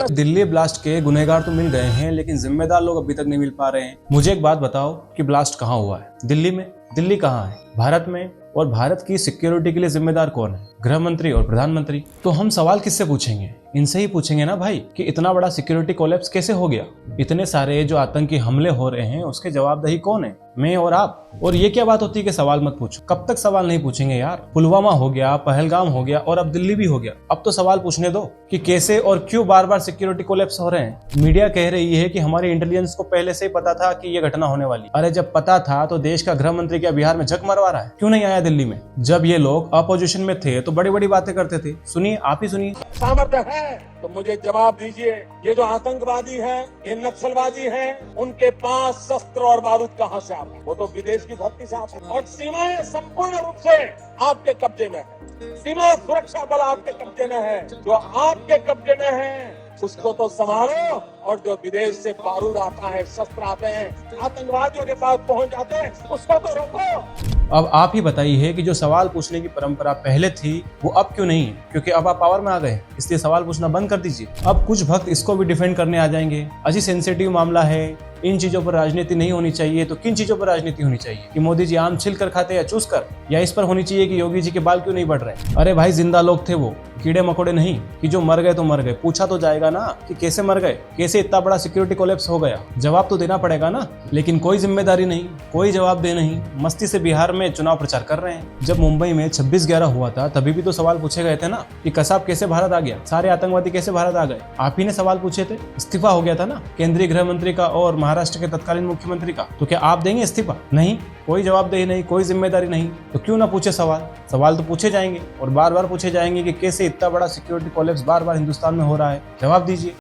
Delhi blast के गुनहगार तो मिल गए हैं, लेकिन जिम्मेदार लोग अभी तक नहीं मिल पा रहे हैं। मुझे एक बात बताओ कि ब्लास्ट कहाँ हुआ है? दिल्ली में? दिल्ली कहाँ है? भारत में? और भारत की सिक्योरिटी के लिए जिम्मेदार कौन है? गृह मंत्री और प्रधानमंत्री। तो हम सवाल किससे पूछेंगे? इनसे ही पूछेंगे ना भाई, कि इतना बड़ा सिक्योरिटी कोलैप्स कैसे हो गया? इतने सारे जो आतंकी हमले हो रहे हैं उसके जवाबदेही कौन है? मैं और आप। और ये क्या बात होती है कि सवाल मत पूछो? कब तक सवाल नहीं पूछेंगे यार? पुलवामा हो गया, पहलगाम हो गया और अब दिल्ली भी हो गया। अब तो सवाल पूछने दो कि कैसे और क्यों बार बार सिक्योरिटी कोलैप्स हो रहे हैं। मीडिया कह रही है कि हमारी इंटेलिजेंस को पहले से ही पता था कि ये घटना होने वाली। अरे जब पता था तो देश का गृह मंत्री क्या बिहार में झक मरवा रहा है? क्यों नहीं आया दिल्ली में? जब ये लोग अपोजिशन में थे तो बड़ी बड़ी बातें करते थे। सुनिए, आप ही सुनिए। सामर्थ्य है तो मुझे जवाब दीजिए, ये जो आतंकवादी हैं, ये नक्सलवादी हैं, उनके पास शस्त्र और बारूद कहां से आते हैं? वो तो विदेश की धरती से आते हैं और सीमाएं संपूर्ण रूप से आपके कब्जे में है। सीमा सुरक्षा बल आपके कब्जे में है। जो आपके कब्जे में है उसको तो संभालो, और जो विदेश से बारूद आता है, शस्त्र आते हैं, आतंकवादियों के पास पहुंच जाते हैं, उसको तो रोको। अब आप ही बताइए कि जो सवाल पूछने की परंपरा पहले थी वो अब क्यों नहीं है? क्योंकि अब आप पावर में आ गए, इसलिए सवाल पूछना बंद कर दीजिए। अब कुछ भक्त इसको भी डिफेंड करने आ जाएंगे। अजी सेंसिटिव मामला है, इन चीजों पर राजनीति नहीं होनी चाहिए। तो किन चीजों पर राजनीति होनी चाहिए? कि मोदी जी आम छिल कर खाते या चूस कर? या इस पर होनी चाहिए कि योगी जी के बाल क्यों नहीं बढ़ रहे? अरे भाई, जिंदा लोग थे वो, कीड़े मकोड़े नहीं कि जो मर गए तो मर गए। पूछा तो जाएगा ना कि कैसे मर गए, कैसे इतना बड़ा सिक्योरिटी कोलैप्स हो गया? जवाब तो देना पड़ेगा ना। लेकिन कोई जिम्मेदारी नहीं, कोई जवाब दे नहीं। मस्ती से बिहार में चुनाव प्रचार कर रहे हैं। जब मुंबई में 26/11 हुआ था तभी भी तो सवाल पूछे गए थे ना कि कसाब कैसे भारत आ गया, सारे आतंकवादी कैसे भारत आ गए? आप ही ने सवाल पूछे थे। इस्तीफा हो गया था ना केंद्रीय गृह मंत्री का और महाराष्ट्र के तत्कालीन मुख्यमंत्री का। तो क्या आप देंगे इस्तीफा? नहीं, कोई जवाबदेही नहीं, कोई जिम्मेदारी नहीं। तो क्यों ना पूछे सवाल? सवाल तो पूछे जाएंगे और बार बार पूछे जाएंगे कि कैसे इतना बड़ा सिक्योरिटी कोलैप्स बार बार हिंदुस्तान में हो रहा है। जवाब दीजिए।